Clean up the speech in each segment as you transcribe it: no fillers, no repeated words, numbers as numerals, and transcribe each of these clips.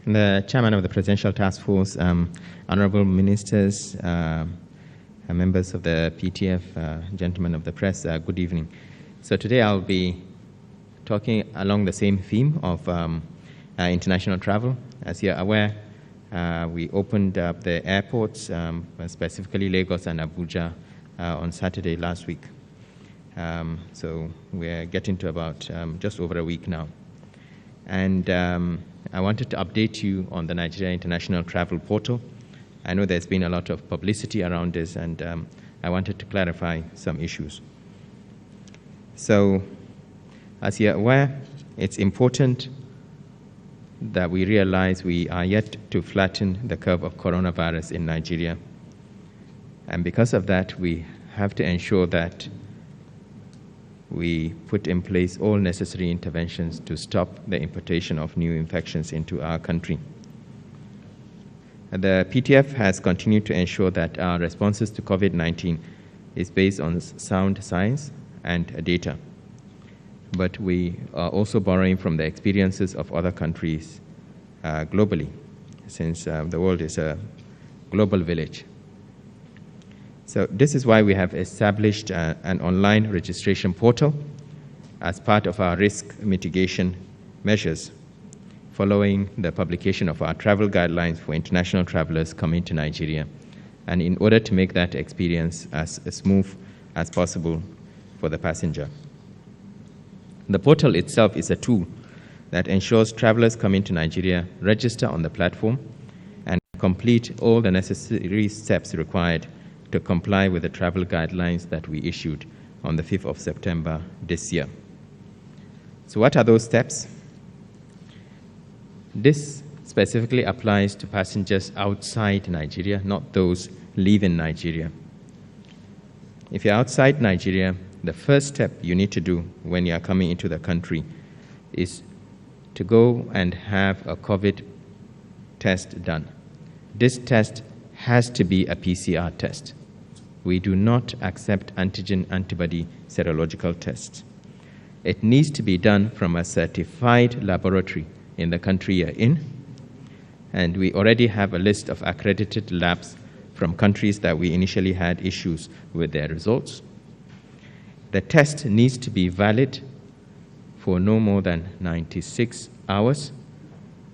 the chairman of the Presidential Task Force, honorable ministers, members of the PTF, gentlemen of the press, good evening. So today I'll be talking along the same theme of international travel. As you're aware, we opened up the airports, specifically Lagos and Abuja, on Saturday last week. So we're getting to about just over a week now. And I wanted to update you on the Nigeria International Travel Portal. I know there's been a lot of publicity around this, and I wanted to clarify some issues. So, as you're aware, it's important that we realize we are yet to flatten the curve of coronavirus in Nigeria. And because of that, we have to ensure that we put in place all necessary interventions to stop the importation of new infections into our country. The PTF has continued to ensure that our responses to COVID-19 is based on sound science and data. But we are also borrowing from the experiences of other countries globally, since the world is a global village. So this is why we have established an online registration portal as part of our risk mitigation measures following the publication of our travel guidelines for international travelers coming to Nigeria, and in order to make that experience as smooth as possible for the passenger. The portal itself is a tool that ensures travelers coming to Nigeria register on the platform and complete all the necessary steps required to comply with the travel guidelines that we issued on the 5th of September this year. So what are those steps? This specifically applies to passengers outside Nigeria, not those leaving Nigeria. If you're outside Nigeria, the first step you need to do when you're coming into the country is to go and have a COVID test done. This test has to be a PCR test. We do not accept antigen antibody serological tests. It needs to be done from a certified laboratory in the country you're in, and we already have a list of accredited labs from countries that we initially had issues with their results. The test needs to be valid for no more than 96 hours.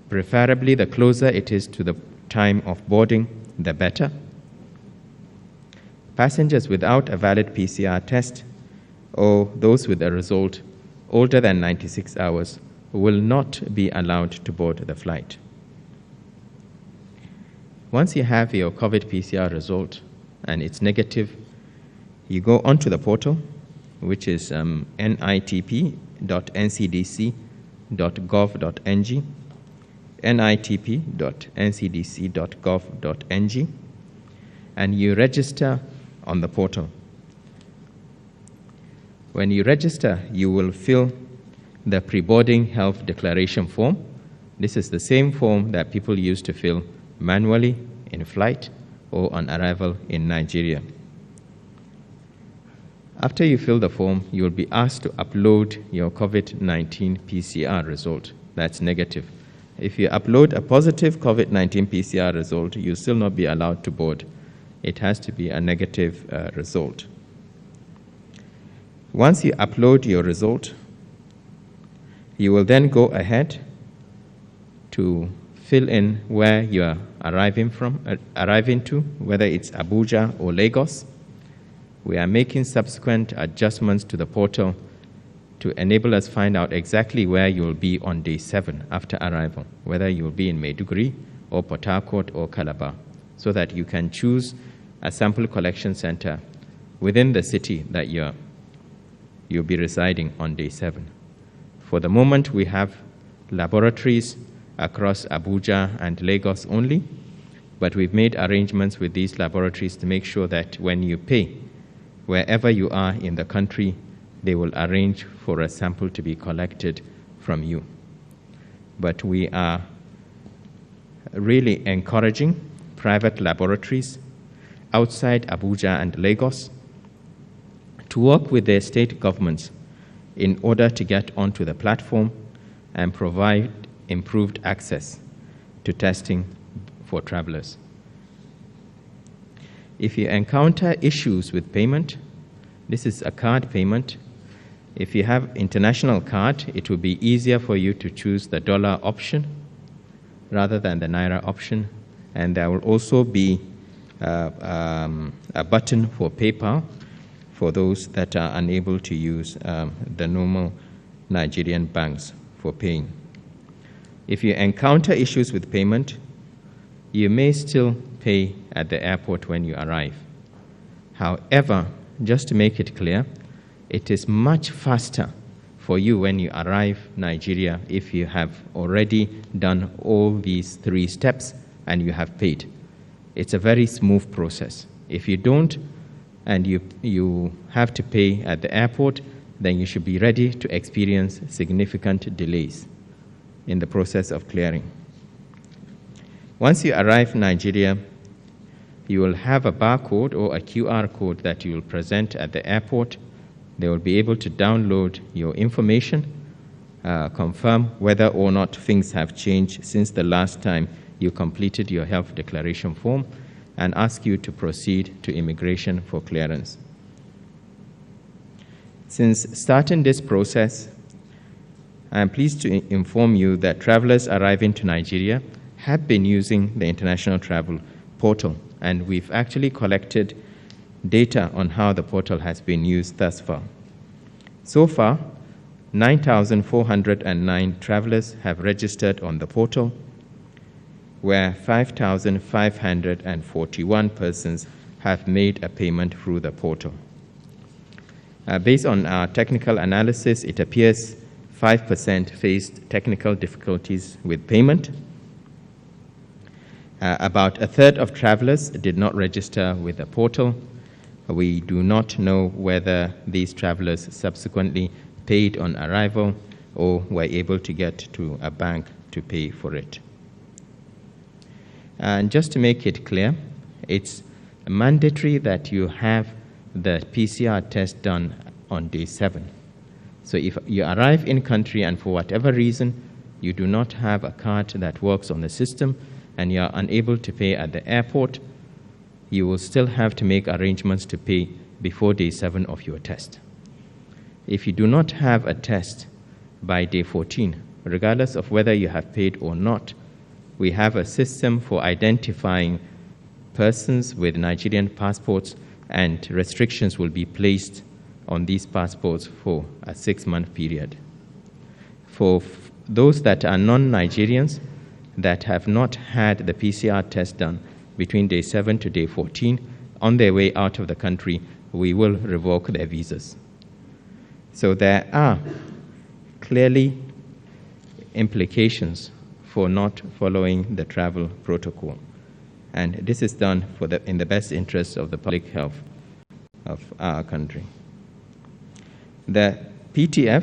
Preferably, the closer it is to the time of boarding, the better. Passengers without a valid PCR test or those with a result older than 96 hours will not be allowed to board the flight. Once you have your COVID PCR result and it's negative, you go onto the portal, which is nitp.ncdc.gov.ng, nitp.ncdc.gov.ng, and you register on the portal. When you register, you will fill the pre-boarding health declaration form. This is the same form that people use to fill manually in flight or on arrival in Nigeria. After you fill the form, you will be asked to upload your COVID-19 PCR result. That's negative. If you upload a positive COVID-19 PCR result, you'll still not be allowed to board. It has to be a negative result. Once you upload your result, you will then go ahead to fill in where you are arriving to, whether it's Abuja or Lagos. We are making subsequent adjustments to the portal to enable us find out exactly where you will be on day 7 after arrival, whether you will be in Maiduguri or Port Harcourt or Calabar, so that you can choose a sample collection center within the city that you'll be residing on day 7. For the moment, we have laboratories across Abuja and Lagos only, but we've made arrangements with these laboratories to make sure that when you pay, wherever you are in the country, they will arrange for a sample to be collected from you. But we are really encouraging private laboratories outside Abuja and Lagos to work with their state governments in order to get onto the platform and provide improved access to testing for travelers. If you encounter issues with payment, this is a card payment. If you have international card, it will be easier for you to choose the dollar option rather than the naira option. And there will also be a button for PayPal for those that are unable to use the normal Nigerian banks for paying. If you encounter issues with payment, you may still pay at the airport when you arrive. However, just to make it clear, it is much faster for you when you arrive Nigeria if you have already done all these 3 steps and you have paid. It's a very smooth process. If you don't and you have to pay at the airport, then you should be ready to experience significant delays in the process of clearing. Once you arrive in Nigeria, you will have a barcode or a QR code that you will present at the airport. They will be able to download your information, confirm whether or not things have changed since the last time you completed your health declaration form, and ask you to proceed to immigration for clearance. Since starting this process, I am pleased to inform you that travelers arriving to Nigeria have been using the International Travel Portal, and we've actually collected data on how the portal has been used thus far. So far, 9,409 travelers have registered on the portal, where 5,541 persons have made a payment through the portal. Based on our technical analysis, it appears 5% faced technical difficulties with payment. About a third of travelers did not register with the portal. We do not know whether these travelers subsequently paid on arrival or were able to get to a bank to pay for it. And just to make it clear, it's mandatory that you have the PCR test done on day 7. So if you arrive in country and for whatever reason you do not have a card that works on the system and you are unable to pay at the airport, you will still have to make arrangements to pay before day 7 of your test. If you do not have a test by day 14, regardless of whether you have paid or not, we have a system for identifying persons with Nigerian passports, and restrictions will be placed on these passports for a 6-month period. For those that are non-Nigerians that have not had the PCR test done between day 7 to day 14, on their way out of the country, we will revoke their visas. So there are clearly implications for not following the travel protocol. And this is done in the best interest of the public health of our country. The PTF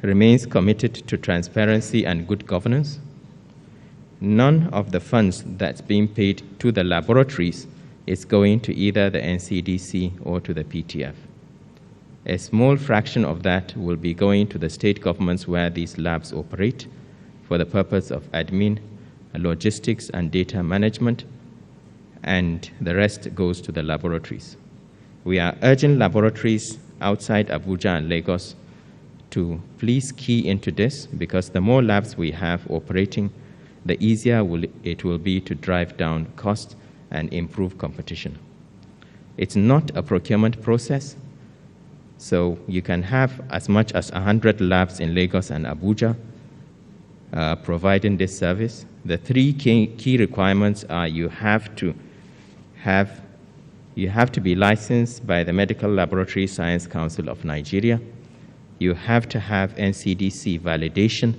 remains committed to transparency and good governance. None of the funds that's being paid to the laboratories is going to either the NCDC or to the PTF. A small fraction of that will be going to the state governments where these labs operate for the purpose of admin, logistics, and data management, and the rest goes to the laboratories. We are urging laboratories outside Abuja and Lagos to please key into this, because the more labs we have operating, the easier it will be to drive down cost and improve competition. It's not a procurement process, so you can have as much as 100 labs in Lagos and Abuja providing this service. The 3 key requirements are you have to be licensed by the Medical Laboratory Science Council of Nigeria. You have to have NCDC validation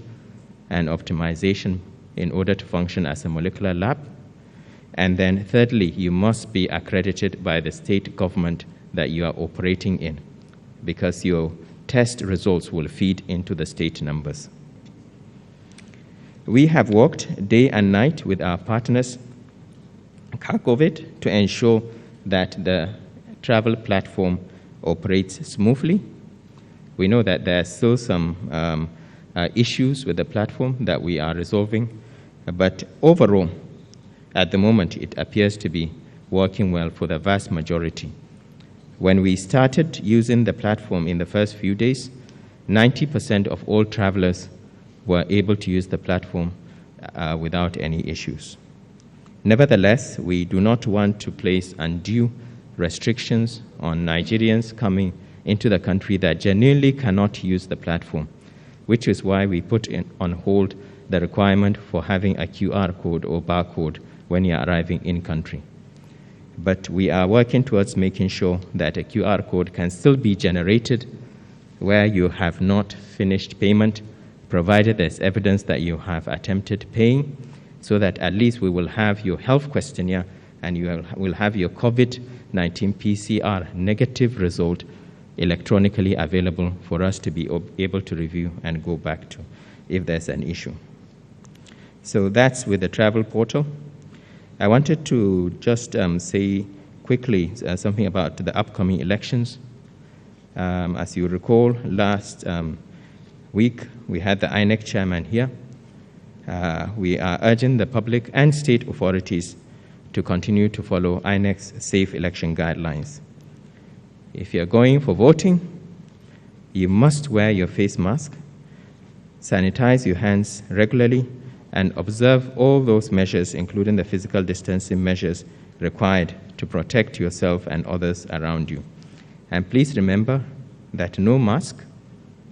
and optimization in order to function as a molecular lab. And then thirdly, you must be accredited by the state government that you are operating in, because your test results will feed into the state numbers. We have worked day and night with our partners, CARCOVID, to ensure that the travel platform operates smoothly. We know that there are still some issues with the platform that we are resolving. But overall, at the moment, it appears to be working well for the vast majority. When we started using the platform in the first few days, 90% of all travelers were able to use the platform without any issues. Nevertheless, we do not want to place undue restrictions on Nigerians coming into the country that genuinely cannot use the platform, which is why we put on hold the requirement for having a QR code or barcode when you're arriving in country. But we are working towards making sure that a QR code can still be generated where you have not finished payment, provided there's evidence that you have attempted paying, so that at least we will have your health questionnaire and you will have your COVID-19 PCR negative result electronically available for us to be able to review and go back to if there's an issue. So that's with the travel portal. I wanted to just say quickly something about the upcoming elections. As you recall, last week we had the INEC chairman here. We are urging the public and state authorities to continue to follow INEC's safe election guidelines. If you're going for voting, you must wear your face mask, sanitize your hands regularly, and observe all those measures, including the physical distancing measures required to protect yourself and others around you. And please remember that no mask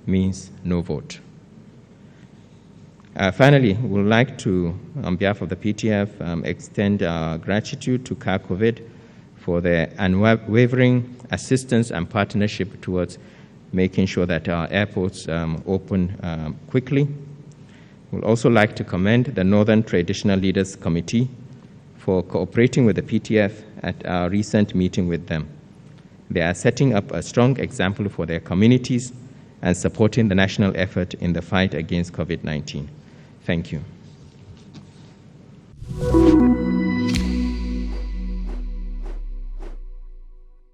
means no vote. Finally, we would like to, on behalf of the PTF, extend our gratitude to CAR COVID for their unwavering assistance and partnership towards making sure that our airports open quickly. We'd also like to commend the Northern Traditional Leaders Committee for cooperating with the PTF at our recent meeting with them. They are setting up a strong example for their communities and supporting the national effort in the fight against COVID-19. Thank you.